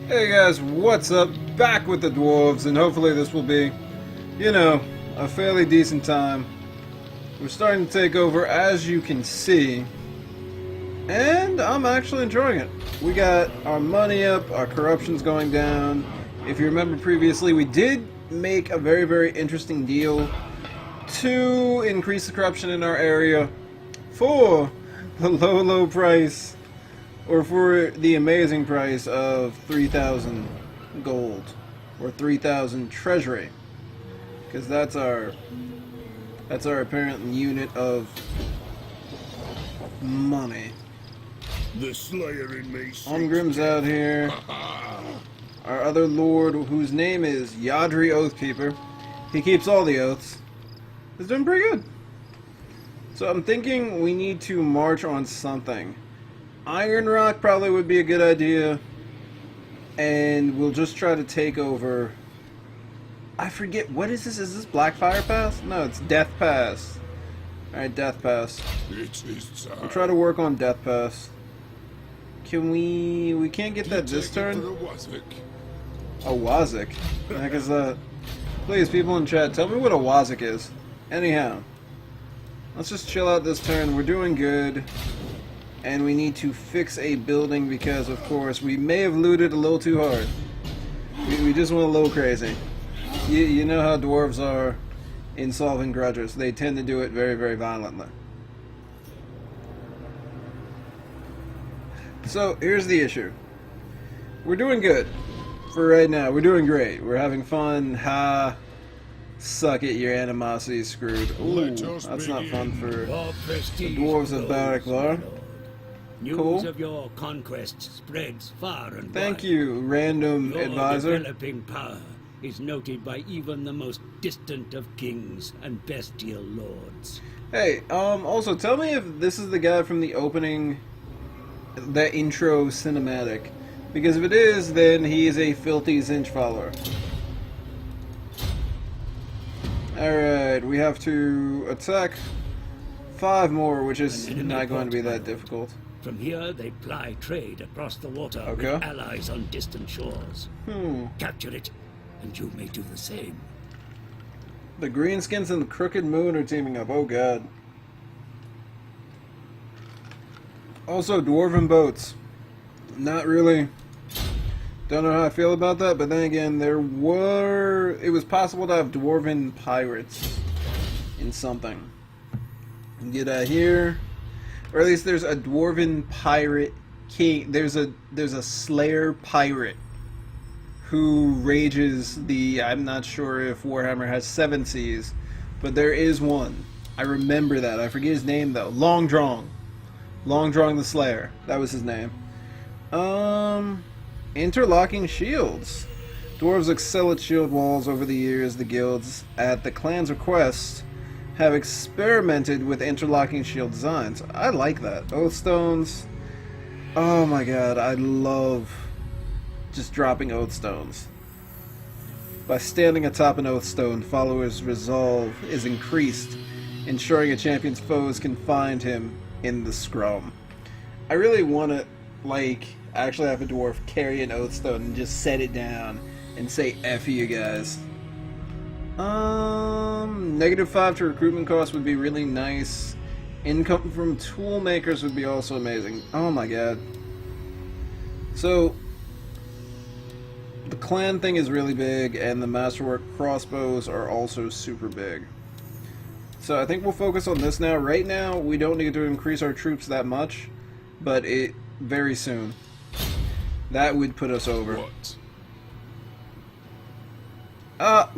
Hey guys, what's up? Back with the Dwarves, and hopefully this will be, a fairly decent time. We're starting to take over, as you can see, and I'm actually enjoying it. We got our money up, our corruption's going down. If you remember previously, we did make a very, very interesting deal to increase the corruption in our area for the low, low price, or for the amazing price of 3,000 gold, or 3,000 treasury, because that's our apparent unit of money. The Slayer in me. Omgrim's out here. Our other lord, whose name is Yadri Oathkeeper, he keeps all the oaths, is doing pretty good. So I'm thinking we need to march on something. Iron Rock probably would be a good idea, and we'll just try to take over. I forget, what is this? Is this Blackfire Pass? No, it's Death Pass. Alright, Death Pass. We'll try to work on Death Pass. Can we can't get that this turn? A Wazik? What the heck is that? Please, people in chat, tell me what a Wazik is. Anyhow, let's just chill out this turn. We're doing good. And we need to fix a building because, of course, we may have looted a little too hard. We just went a little crazy. You know how dwarves are in solving grudges. They tend to do it very, very violently. So, here's the issue. We're doing good. For right now, we're doing great. We're having fun. Ha. Suck it, your animosity's screwed. Ooh, that's not fun for the dwarves of Baraklar. News Cool. of your conquests spreads far and wide. Thank you, random Your advisor. developing power is noted by even the most distant of kings and bestial lords. Hey, also tell me if this is the guy from the opening, that intro cinematic. Because if it is, then he is a filthy Zinch follower. Alright, we have to attack 5 more, which is not going to be that difficult. From here, they ply trade across the water Okay. with allies on distant shores. Capture it, and you may do the same. The Greenskins and the Crooked Moon are teaming up. Oh god. Also, Dwarven boats. Not really. Don't know how I feel about that, but then again, it was possible to have Dwarven pirates in something. Get out here. Or at least there's a Dwarven pirate king. There's a Slayer pirate who rages the... I'm not sure if Warhammer has 7 seas, but there is one. I remember that. I forget his name though. Longdrong. Longdrong the Slayer. That was his name. Interlocking shields. Dwarves excel at shield walls. Over the years, the guilds, at the clan's request, have experimented with interlocking shield designs. I like that. Oathstones. Oh my god, I love just dropping Oathstones. By standing atop an Oathstone, followers' resolve is increased, ensuring a champion's foes can find him in the scrum. I really want to, actually have a dwarf carry an Oathstone and just set it down and say, F you guys. -5 to recruitment costs would be really nice. Income from tool makers would be also amazing. Oh my god. So, the clan thing is really big, and the masterwork crossbows are also super big. So I think we'll focus on this now. Right now, we don't need to increase our troops that much, but very soon. That would put us over.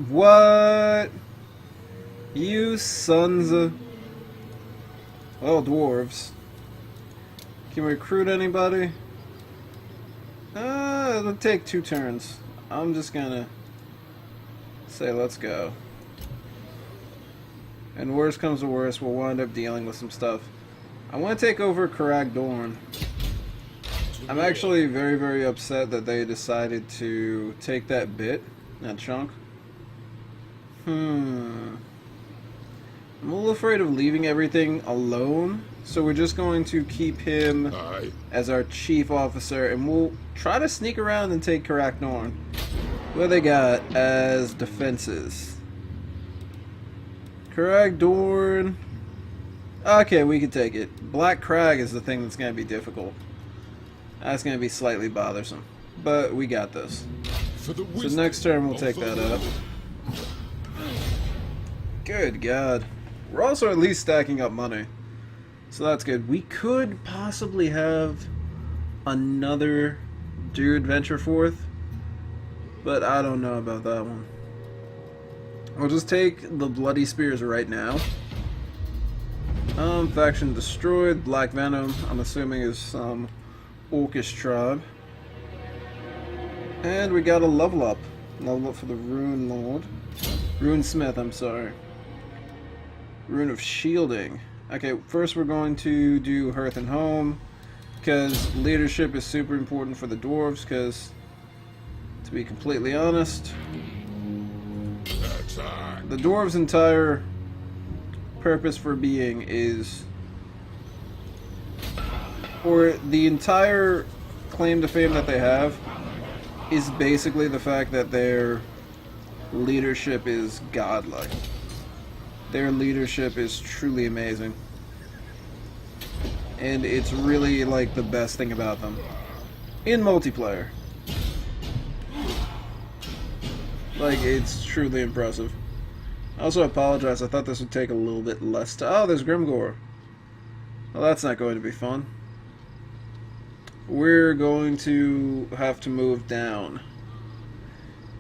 What? You sons of... Well, dwarves. Can we recruit anybody? It'll take 2 turns. I'm just gonna say let's go. And worst comes to worst, we'll wind up dealing with some stuff. I want to take over Karag Dorn. I'm actually very, very upset that they decided to take that chunk. I'm a little afraid of leaving everything alone, so we're just going to keep him Aye. as our chief officer, and we'll try to sneak around and take Karak Norn. What they got as defenses? Karak Dorn. Okay, we can take it. Black Crag is the thing that's going to be difficult. That's going to be slightly bothersome. But we got this. For the So next turn we'll take that up. Good God. We're also at least stacking up money. So that's good. We could possibly have another dude venture forth. But I don't know about that one. We'll just take the Bloody Spears right now. Faction destroyed. Black Venom, I'm assuming, is some Orcish tribe. And we got a level up. Level up for the Rune Lord. Rune Smith, I'm sorry. Rune of Shielding. Okay, first we're going to do Hearth and Home, because leadership is super important for the dwarves, because, to be completely honest, attack. the dwarves' entire purpose for being is, or the entire claim to fame that they have, is basically the fact that their leadership is godlike. Their leadership is truly amazing. And it's really like the best thing about them. In multiplayer. Like, it's truly impressive. I also apologize, I thought this would take a little bit less to... Oh, there's Grimgore. Well, that's not going to be fun. We're going to have to move down.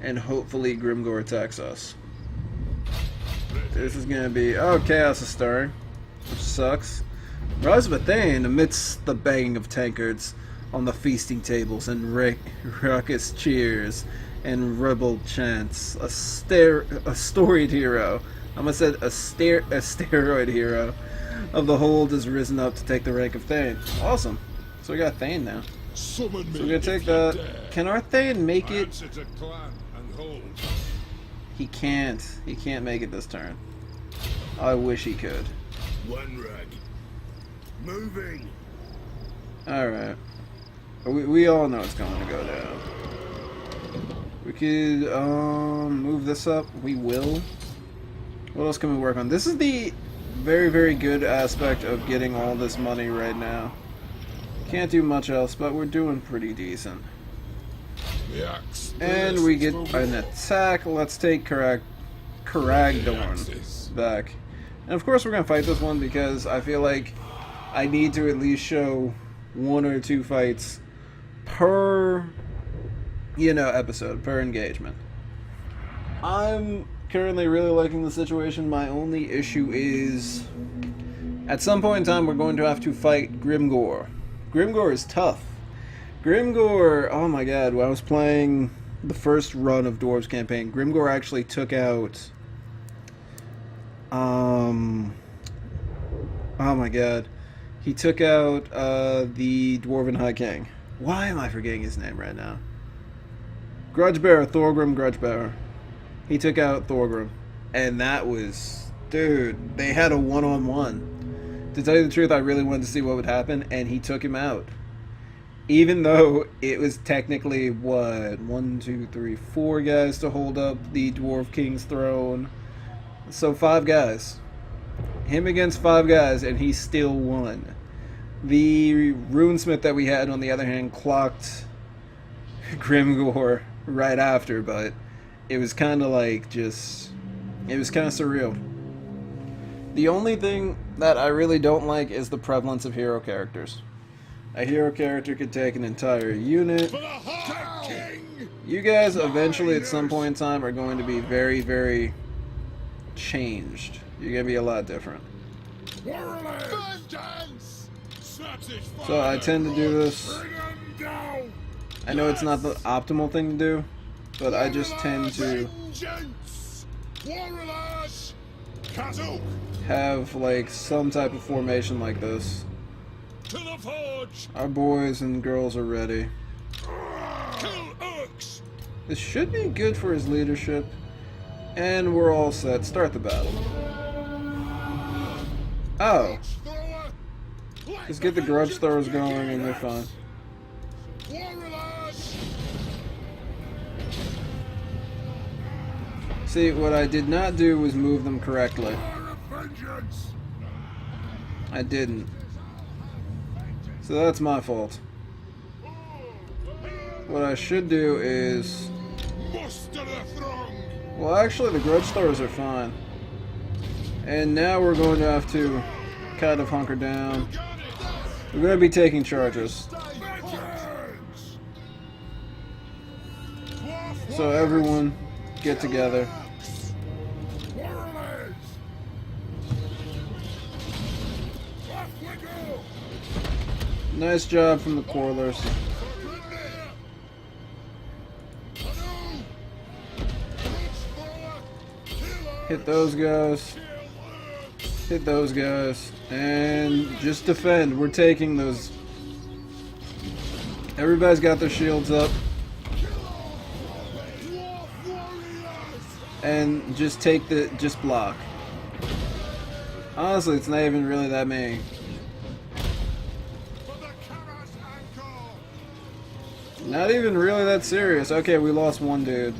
And hopefully Grimgore attacks us. This is going to be... Oh, Chaos is stirring. Which sucks. Rise of Athane amidst the banging of tankards on the feasting tables and raucous cheers and ribald chants. A storied hero. I almost said a steroid hero of the hold has risen up to take the rank of Thane. Awesome. So we got Thane now. Summon me So we're going to take if you that. dare. Can our Thane make it? Answer to clan and hold. He can't. He can't make it this turn. I wish he could. One rag. Moving. Alright. We all know it's going to go down. We could move this up. We will. What else can we work on? This is the very, very good aspect of getting all this money right now. Can't do much else, but we're doing pretty decent. The axe. And we get an attack. Let's take Karagdorn back. And of course we're going to fight this one because I feel like I need to at least show one or two fights per, episode, per engagement. I'm currently really liking the situation. My only issue is at some point in time we're going to have to fight Grimgore. Grimgore is tough. Grimgore, oh my god, when I was playing the first run of Dwarves campaign, Grimgore actually took out oh my god. He took out the Dwarven High King. Why am I forgetting his name right now? Grudgebearer, Thorgrim Grudgebearer. He took out Thorgrim. And that was... Dude, they had a one-on-one. To tell you the truth, I really wanted to see what would happen, and he took him out. Even though it was technically, what, 1, 2, 3, 4 guys to hold up the Dwarf King's throne. So 5 guys. Him against 5 guys, and he still won. The runesmith that we had, on the other hand, clocked Grimgore right after, but it was kind of like just... It was kind of surreal. The only thing that I really don't like is the prevalence of hero characters. A hero character could take an entire unit. For the High King. You guys eventually at some point in time are going to be very, very changed. You're going to be a lot different. Vengeance. So I tend to do this. Bring 'em down. I know it's not the optimal thing to do, but I just tend to Vengeance. Warriors. Kazoo. have like some type of formation like this. To the forge. Our boys and girls are ready. Kill orcs. This should be good for his leadership. And we're all set. Start the battle. Oh, thrower. just get the grudge throwers going and they're fine. Warriors. See, what I did not do was move them correctly. Fire of vengeance. I didn't. So that's my fault. What I should do is... Muster the throng. Well, actually, the grudge throwers are fine. And now we're going to have to kind of hunker down. We're going to be taking charges. Vengeance. So everyone, get together. Warriors. Off we go. Nice job from the Quarlers. Hit those guys. Hit those guys. And just defend. We're taking those. Everybody's got their shields up. And just take the... just block. Honestly, it's not even really that many. Not even really that serious. Okay, we lost one dude.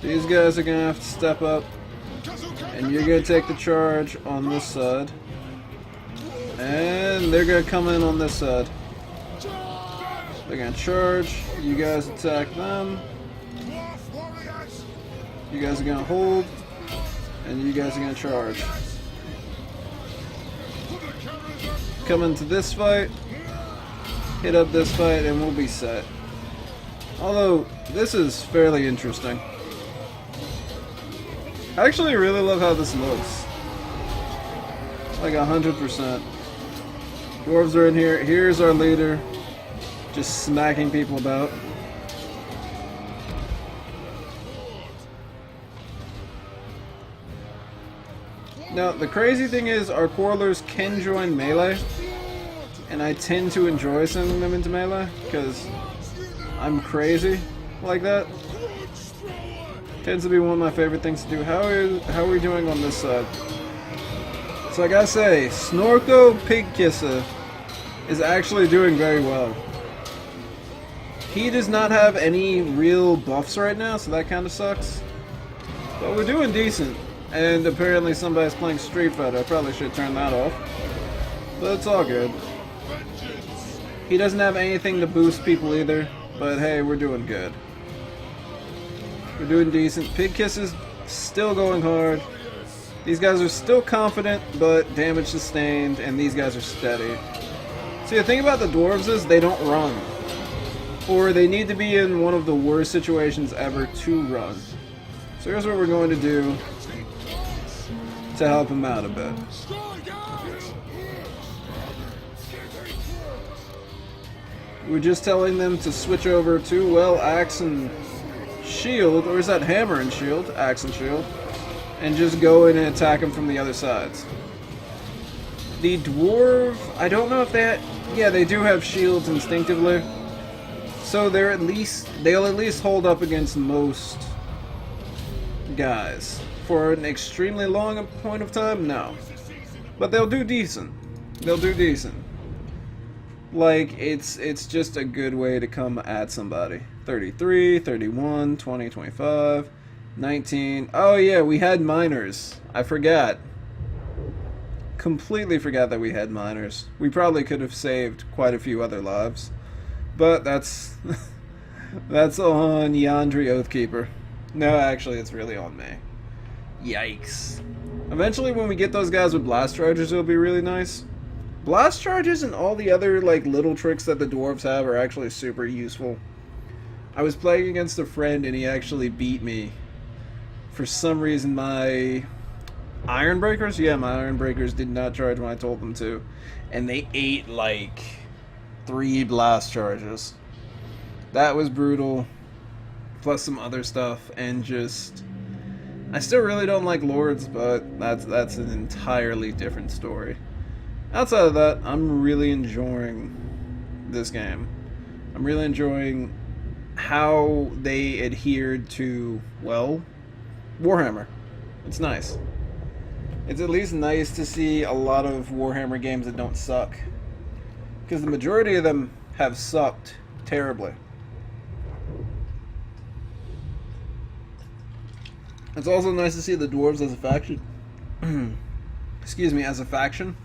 These guys are gonna have to step up. And you're gonna take the charge on this side. And they're gonna come in on this side. They're gonna charge. You guys attack them. You guys are gonna hold. And you guys are gonna charge. Come into this fight. Hit up this fight and we'll be set. Although, this is fairly interesting. I actually really love how this looks. Like 100%. Dwarves are in here. Here's our leader. Just smacking people about. Now, the crazy thing is, our Quarlers can join melee. And I tend to enjoy sending them into melee, because I'm crazy like that. Tends to be one of my favorite things to do. How are we doing on this side? So I gotta say, Snorko Pigkissa is actually doing very well. He does not have any real buffs right now, so that kind of sucks. But we're doing decent. And apparently somebody's playing Street Fighter. I probably should turn that off. But it's all good. He doesn't have anything to boost people either. But hey, we're doing good. We're doing decent. Pigkiss is still going hard. These guys are still confident, but damage sustained, and these guys are steady. See, the thing about the dwarves is they don't run. Or they need to be in one of the worst situations ever to run. So here's what we're going to do to help him out a bit. We're just telling them to switch over to, well, axe and shield, or is that hammer and shield? Axe and shield. And just go in and attack them from the other sides. The dwarf, I don't know if they, yeah, they do have shields instinctively. So they'll at least hold up against most guys. For an extremely long point of time, no. But they'll do decent. They'll do decent. Like, it's just a good way to come at somebody. 33, 31, 20, 25, 19. Oh yeah, we had miners. I forgot. Completely forgot that we had miners. We probably could have saved quite a few other lives. But that's that's on Yandri Oathkeeper. No, actually, it's really on me. Yikes. Eventually, when we get those guys with blast charges, it'll be really nice. Blast charges and all the other like little tricks that the dwarves have are actually super useful. I was playing against a friend and he actually beat me. For some reason, my iron breakers, yeah, my iron breakers did not charge when I told them to, and they ate like 3 blast charges. That was brutal. Plus some other stuff, and just I still really don't like lords, but that's an entirely different story. Outside of that, I'm really enjoying this game. I'm really enjoying how they adhered to, well, Warhammer. It's nice. It's at least nice to see a lot of Warhammer games that don't suck. Because the majority of them have sucked terribly. It's also nice to see the dwarves as a faction. Excuse me, as a faction.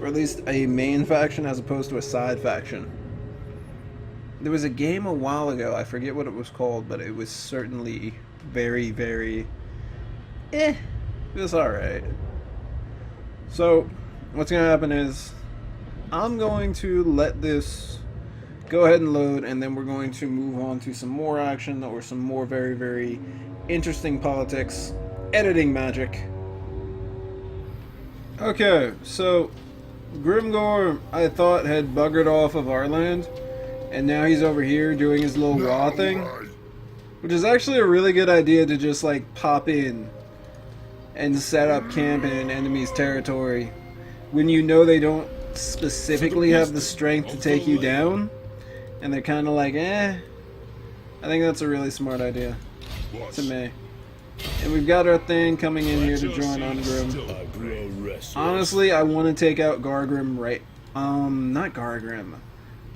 Or at least a main faction as opposed to a side faction. There was a game a while ago, I forget what it was called, but it was certainly very, very... it was alright. So, what's going to happen is, I'm going to let this go ahead and load, and then we're going to move on to some more action, or some more very, very interesting politics, editing magic. Okay, so, Grimgor, I thought, had buggered off of our land, and now he's over here doing his little raw thing, which is actually a really good idea to just, like, pop in and set up camp in an enemy's territory when you know they don't specifically have the strength to take you down, and they're kind of like, I think that's a really smart idea to me. And we've got our thing coming in here to join Ungrim. Honestly, I want to take out Gargrim right... not Gargrim.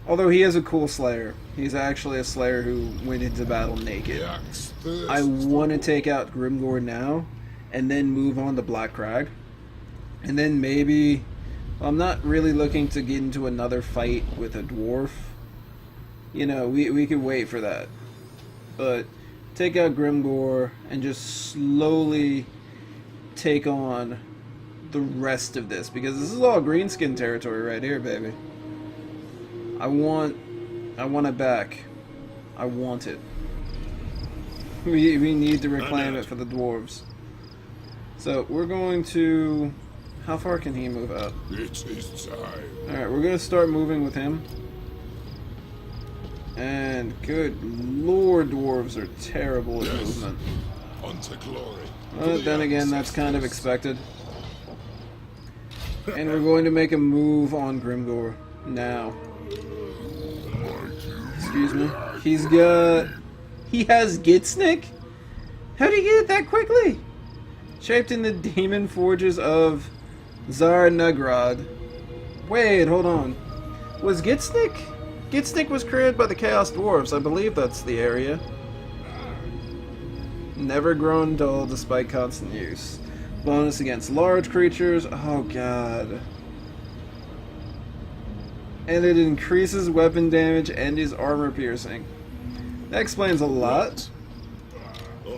Although he is a cool slayer. He's actually a slayer who went into battle naked. I want to take out Grimgor now, and then move on to Black Crag. And then maybe... well, I'm not really looking to get into another fight with a dwarf. You know, we could wait for that. But take out Grimgor and just slowly take on the rest of this. Because this is all greenskin territory right here, baby. I want it back. I want it. We need to reclaim it for the dwarves. So, we're going to... how far can he move up? It is time. Alright, we're going to start moving with him. And good lord, dwarves are terrible at movement. Unto glory. But then again, that's kind of expected. And we're going to make a move on Grimgor now. Excuse me. He has Gitsnick? How did he get it that quickly? Shaped in the demon forges of Zar Nagrad. Wait, hold on. Was Gitsnick? Gitsnick was created by the Chaos Dwarves. I believe that's the area. Never grown dull despite constant use. Bonus against large creatures. Oh god. And it increases weapon damage and is armor piercing. That explains a lot.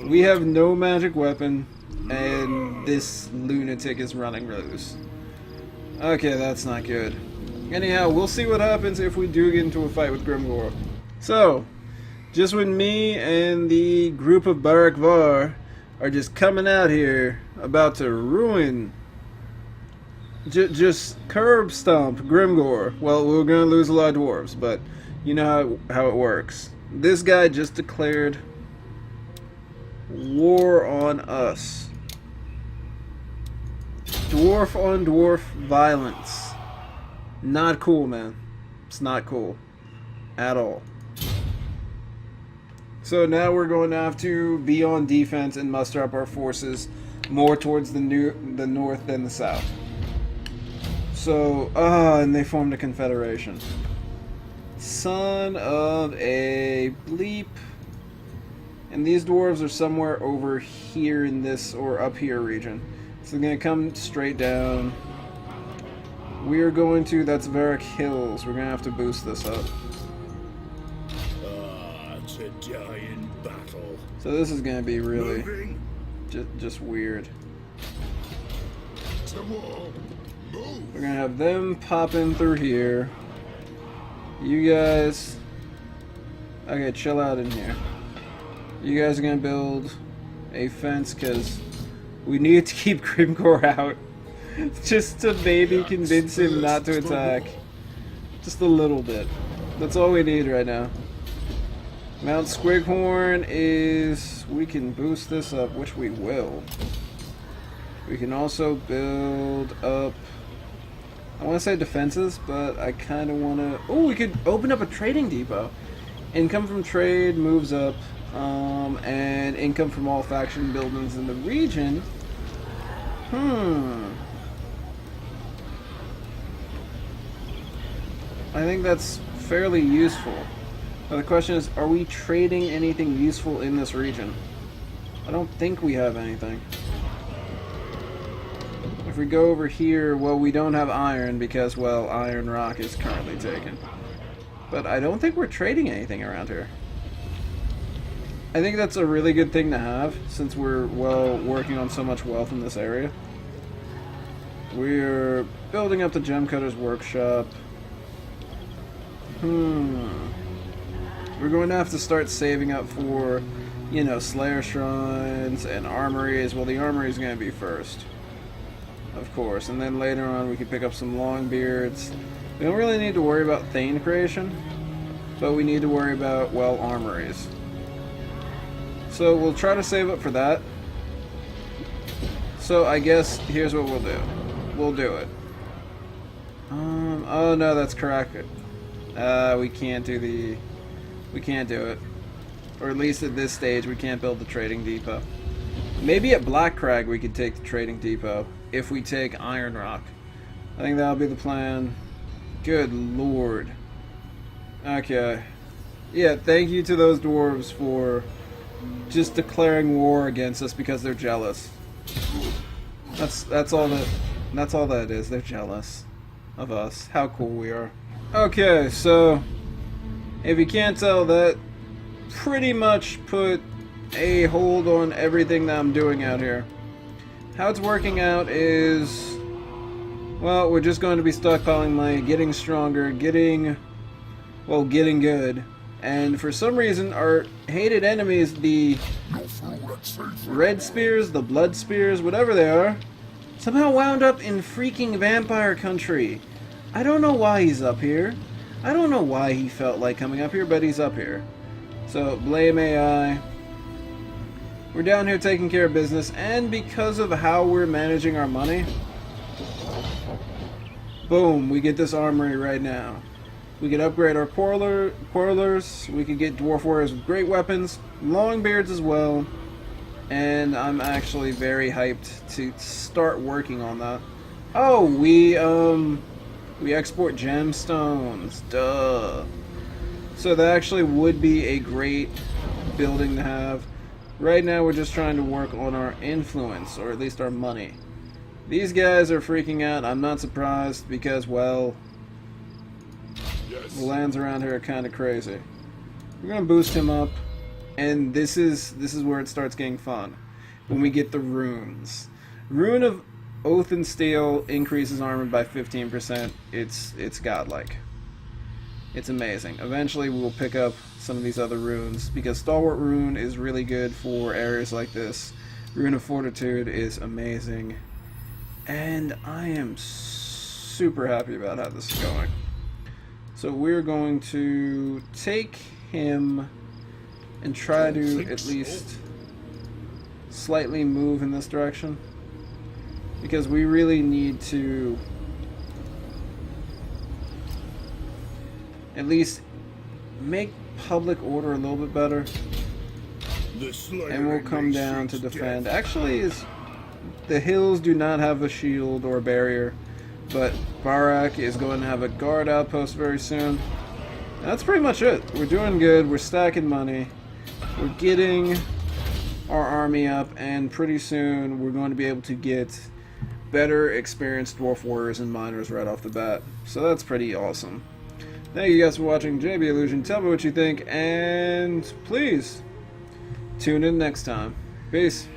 We have no magic weapon, and this lunatic is running loose. Okay, that's not good. Anyhow, we'll see what happens if we do get into a fight with Grimgor. So, just when me and the group of Barak Var are just coming out here, about to ruin, just curb stomp Grimgor. Well, we're gonna lose a lot of dwarves, but you know how it works. This guy just declared war on us. Dwarf on dwarf violence. Not cool, man. It's not cool. At all. So now we're going to have to be on defense and muster up our forces more towards the north than the south. So, and they formed a confederation. Son of a bleep. And these dwarves are somewhere over here in this, or up here region. So they're going to come straight down. We are going to, that's Varric Hills. We're going to have to boost this up. To die in battle. So this is going to be really just weird. We're going to have them pop in through here. You guys... okay, chill out in here. You guys are going to build a fence because we need to keep Grimgor out. Just to maybe convince him not to attack. Just a little bit. That's all we need right now. Mount Squighorn is... we can boost this up, which we will. We can also build up... I want to say defenses, but I kind of want to... oh, we could open up a trading depot. Income from trade moves up, and income from all faction buildings in the region. I think that's fairly useful. Now the question is, are we trading anything useful in this region? I don't think we have anything. If we go over here, well, we don't have iron because, well, iron rock is currently taken. But I don't think we're trading anything around here. I think that's a really good thing to have, since we're, well, working on so much wealth in this area. We're building up the Gem Cutter's Workshop. We're going to have to start saving up for, you know, Slayer Shrines and Armories. Well, the Armory is going to be first, of course. And then later on we can pick up some Longbeards. We don't really need to worry about Thane creation, but we need to worry about, well, Armories. So we'll try to save up for that. So I guess here's what we'll do. We'll do it. Oh no, that's correct. We can't do the... We can't do it. Or at least at this stage, we can't build the trading depot. Maybe at Black Crag we could take the trading depot if we take Iron Rock. I think that'll be the plan. Good lord. Okay. Yeah, thank you to those dwarves for just declaring war against us because they're jealous. That's all that is. They're jealous of us. How cool we are. Okay, so if you can't tell, that pretty much put a hold on everything that I'm doing out here. How it's working out is, well, we're just going to be stockpiling money, getting stronger, getting good. And for some reason, our hated enemies, the Red Spears, the Blood Spears, whatever they are, somehow wound up in freaking Vampire Country. I don't know why he's up here. I don't know why he felt like coming up here, but he's up here. So, blame AI. We're down here taking care of business, and because of how we're managing our money, boom, we get this armory right now. We can upgrade our quarrelers, we can get dwarf warriors with great weapons, longbeards as well, and I'm actually very hyped to start working on that. Oh, we export gemstones, duh. So that actually would be a great building to have. Right now we're just trying to work on our influence, or at least our money. These guys are freaking out, I'm not surprised, because, well, the lands around here are kind of crazy. We're gonna boost him up, and this is where it starts getting fun. When we get the runes. Rune of Oath and Steel increases armor by 15%. It's godlike. It's amazing. Eventually we will pick up some of these other runes, because Stalwart Rune is really good for areas like this. Rune of Fortitude is amazing. And I am super happy about how this is going. So we're going to take him and try to at least slightly move in this direction, because we really need to at least make public order a little bit better, and we'll come down to defend. Actually, the hills do not have a shield or a barrier, but Barak is going to have a guard outpost very soon. That's pretty much it. We're doing good. We're stacking money. We're getting our army up, and pretty soon we're going to be able to get better experienced dwarf warriors and miners right off the bat. So that's pretty awesome. Thank you guys for watching JB Illusion. Tell me what you think, and please tune in next time. Peace.